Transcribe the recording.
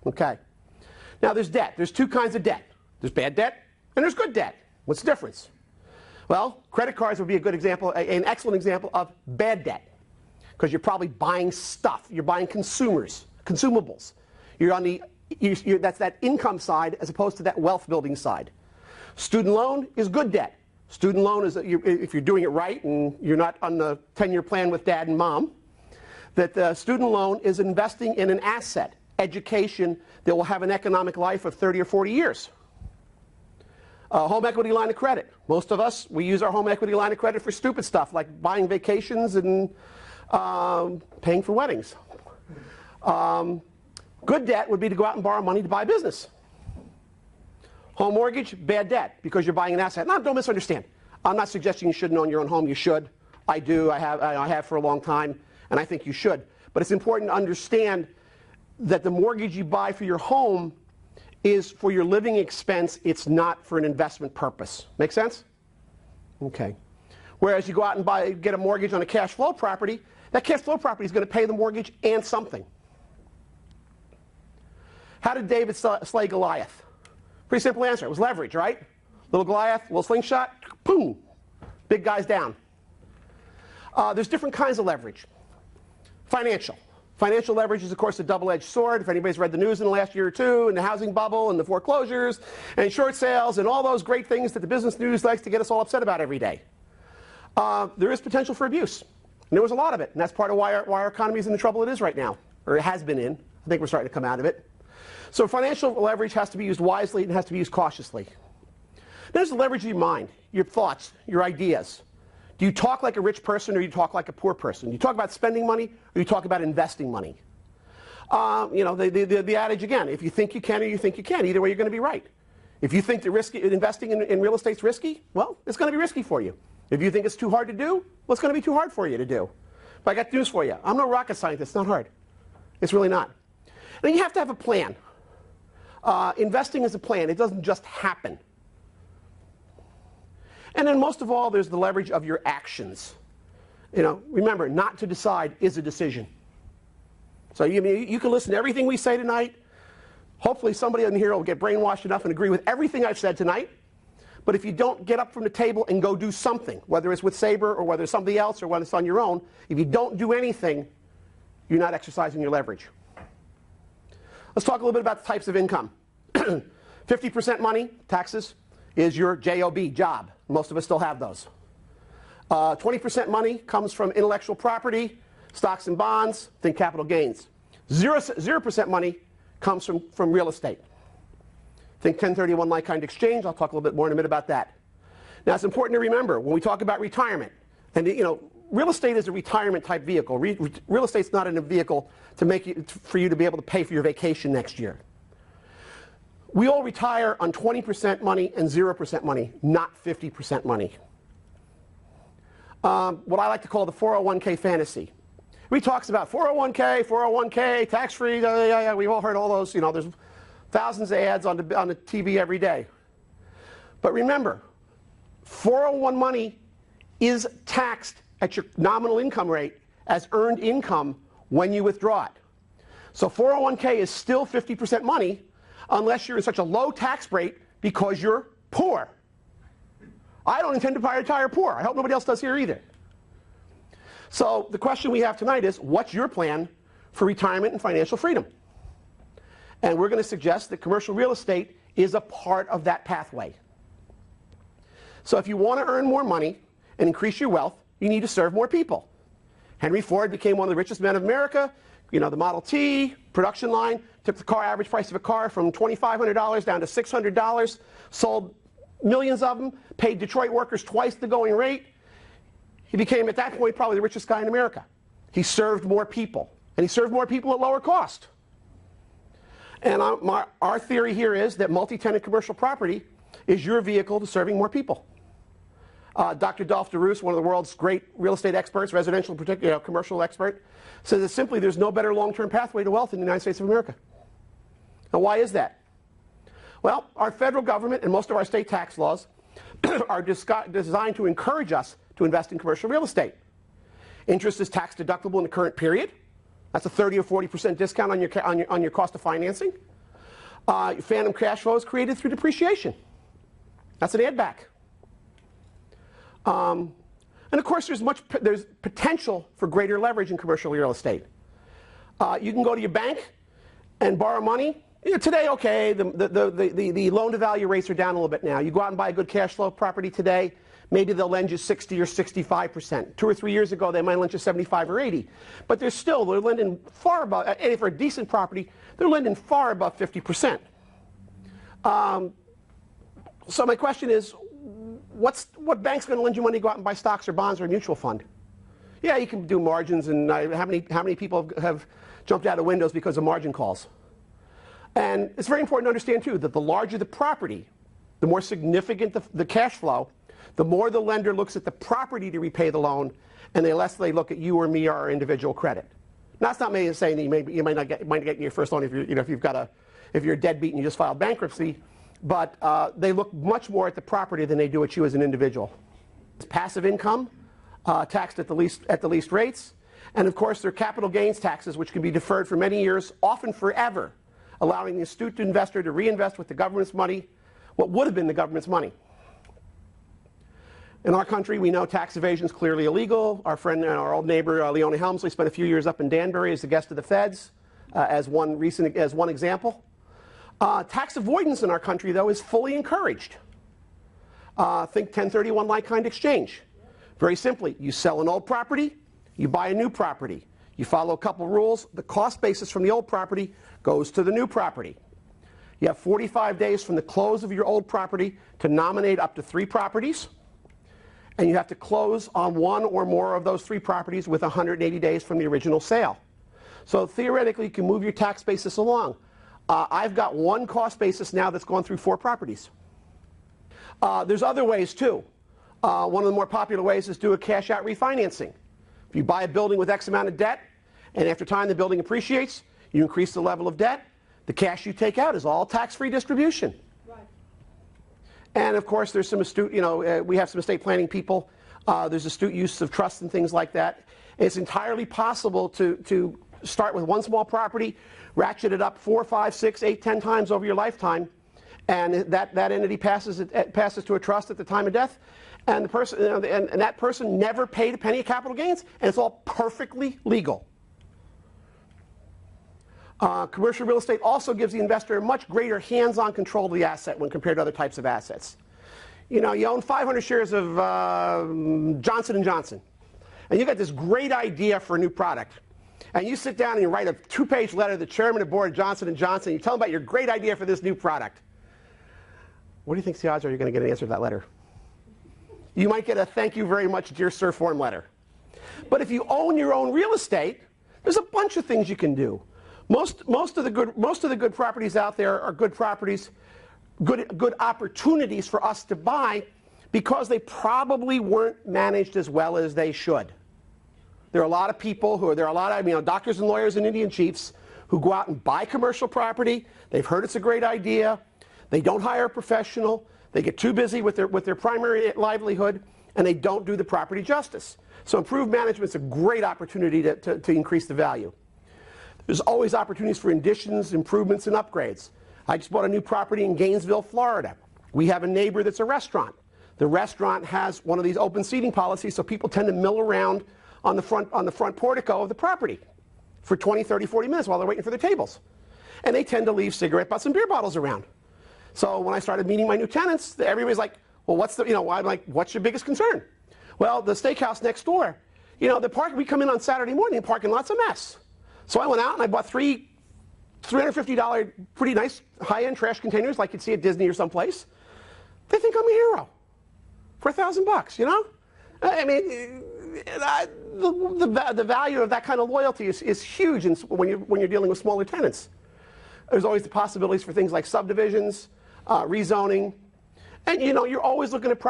Okay. Now there's debt. There's two kinds of debt. There's bad debt and there's good debt. What's the difference? Well, credit cards would be a good example, an excellent example of bad debt, because you're probably buying stuff. You're buying consumables. You're on that's that income side as opposed to that wealth building side. Student loan is good debt. Student loan is, if you're doing it right and you're not on the 10-year plan with dad and mom, that the student loan is investing in an asset, education, that will have an economic life of 30 or 40 years. Home equity line of credit. Most of us, we use our home equity line of credit for stupid stuff like buying vacations and paying for weddings. Good debt would be to go out and borrow money to buy a business. Home mortgage, bad debt, because you're buying an asset. Now, don't misunderstand. I'm not suggesting you shouldn't own your own home. You should. I do. I have for a long time, and I think you should. But it's important to understand that the mortgage you buy for your home is for your living expense. It's not for an investment purpose. Make sense? Okay. Whereas you go out and get a mortgage on a cash flow property, that cash flow property is going to pay the mortgage and something. How did David slay Goliath? Pretty simple answer. It was leverage, right? Little Goliath, little slingshot, boom, big guy's down. There's different kinds of leverage. Financial. Financial leverage is, of course, a double-edged sword. If anybody's read the news in the last year or two, and the housing bubble, and the foreclosures, and short sales, and all those great things that the business news likes to get us all upset about every day. There is potential for abuse. And there was a lot of it. And that's part of why our economy is in the trouble it is right now, or it has been in. I think we're starting to come out of it. So financial leverage has to be used wisely and has to be used cautiously. There's the leverage of your mind, your thoughts, your ideas. Do you talk like a rich person or do you talk like a poor person? Do you talk about spending money or do you talk about investing money? You know, the adage again, if you think you can or you think you can't, either way you're going to be right. If you think investing in real estate's risky, well, it's going to be risky for you. If you think it's too hard to do, well, it's going to be too hard for you to do. But I got news for you. I'm no rocket scientist. It's not hard. It's really not. Then you have to have a plan. Investing is a plan. It doesn't just happen. And then most of all, there's the leverage of your actions. You know, remember, not to decide is a decision. So you can listen to everything we say tonight. Hopefully somebody in here will get brainwashed enough and agree with everything I've said tonight. But if you don't get up from the table and go do something, whether it's with Sabre or whether it's somebody else or whether it's on your own, if you don't do anything, you're not exercising your leverage. Let's talk a little bit about the types of income. 50% money, taxes, is your JOB, job. Most of us still have those. 20% money comes from intellectual property, stocks and bonds, think capital gains. 0% money comes from real estate. Think 1031 like-kind exchange. I'll talk a little bit more in a minute about that. Now, it's important to remember when we talk about retirement, and you know, real estate is a retirement type vehicle. Real estate's not in a vehicle for you to be able to pay for your vacation next year. We all retire on 20% money and 0% money, not 50% money. What I like to call the 401k fantasy. We talks about 401k, tax-free, yeah, we've all heard all those, you know, there's thousands of ads on the TV every day. But remember, 401 money is taxed at your nominal income rate as earned income when you withdraw it. So 401k is still 50% money unless you're in such a low tax rate because you're poor. I don't intend to retire poor. I hope nobody else does here either. So the question we have tonight is, what's your plan for retirement and financial freedom? And we're going to suggest that commercial real estate is a part of that pathway. So if you want to earn more money and increase your wealth, you need to serve more people. Henry Ford became one of the richest men of America. You know, the Model T production line took the average price of a car from $2,500 down to $600, sold millions of them, paid Detroit workers twice the going rate. He became, at that point, probably the richest guy in America. He served more people, and he served more people at lower cost. And our theory here is that multi-tenant commercial property is your vehicle to serving more people. Dr. Dolph DeRoos, one of the world's great real estate experts, residential, commercial expert, says that simply there's no better long-term pathway to wealth in the United States of America. Now, why is that? Well, our federal government and most of our state tax laws are designed to encourage us to invest in commercial real estate. Interest is tax deductible in the current period. That's a 30 or 40% discount on your cost of financing. Phantom cash flow is created through depreciation. That's an add back. And of course, there's potential for greater leverage in commercial real estate. You can go to your bank and borrow money. You know, today, okay, the loan-to-value rates are down a little bit now. You go out and buy a good cash flow property today, maybe they'll lend you 60 or 65%. 2 or 3 years ago, they might lend you 75 or 80. But they're lending far above, and for a decent property, they're lending far above 50%. So my question is, what bank's going to lend you money to go out and buy stocks or bonds or a mutual fund? Yeah, you can do margins, and how many people have jumped out of windows because of margin calls? And it's very important to understand, too, that the larger the property, the more significant the cash flow, the more the lender looks at the property to repay the loan, and the less they look at you or me or our individual credit. Now, that's not me saying that you might not get your first loan if you're a deadbeat and you just filed bankruptcy, but they look much more at the property than they do at you as an individual. It's passive income, taxed at the least rates, and of course there are capital gains taxes which can be deferred for many years, often forever, allowing the astute investor to reinvest with the government's money, what would have been the government's money. In our country, we know tax evasion is clearly illegal. Our friend and our old neighbor, Leona Helmsley, spent a few years up in Danbury as the guest of the feds, as one example. Tax avoidance in our country, though, is fully encouraged. Think 1031 like-kind exchange. Very simply, you sell an old property, you buy a new property. You follow a couple rules. The cost basis from the old property goes to the new property. You have 45 days from the close of your old property to nominate up to 3 properties. And you have to close on 1 or more of those 3 properties with 180 days from the original sale. So theoretically, you can move your tax basis along. I've got 1 cost basis now that's gone through 4 properties. There's other ways too. One of the more popular ways is do a cash out refinancing. If you buy a building with X amount of debt, and after time the building appreciates, you increase the level of debt, the cash you take out is all tax-free distribution. Right. And of course there's some astute, we have some estate planning people, there's astute use of trust and things like that. It's entirely possible to start with 1 small property, ratchet it up 4, 5, 6, 8, 10 times over your lifetime, and that entity passes to a trust at the time of death, and the person and that person never paid a penny of capital gains, and it's all perfectly legal. Commercial real estate also gives the investor a much greater hands-on control of the asset when compared to other types of assets. You own 500 shares of Johnson & Johnson, and you got this great idea for a new product. And you sit down and you write a 2-page letter to the chairman of the board of Johnson & Johnson, and you tell him about your great idea for this new product. What do you think the odds are you're going to get an answer to that letter? You might get a thank you very much, dear sir form letter. But if you own your own real estate, there's a bunch of things you can do. Most of the good properties out there are good properties, good opportunities for us to buy because they probably weren't managed as well as they should. There are a lot of people doctors and lawyers and Indian chiefs who go out and buy commercial property. They've heard it's a great idea. They don't hire a professional. They get too busy with their primary livelihood, and they don't do the property justice. So improved management is a great opportunity to increase the value. There's always opportunities for additions, improvements, and upgrades. I just bought a new property in Gainesville, Florida. We have a neighbor that's a restaurant. The restaurant has one of these open seating policies, so people tend to mill around on the front portico of the property for 20, 30, 40 minutes while they're waiting for their tables. And they tend to leave cigarette butts and beer bottles around. So when I started meeting my new tenants, everybody's like, well, I'm like, what's your biggest concern? Well, the steakhouse next door, we come in on Saturday morning, the parking lot's a mess. So I went out and I bought 3 $350 pretty nice high-end trash containers like you'd see at Disney or someplace. They think I'm a hero for $1,000, I mean, the value of that kind of loyalty is huge when you're dealing with smaller tenants. There's always the possibilities for things like subdivisions, rezoning, and you're always looking at property.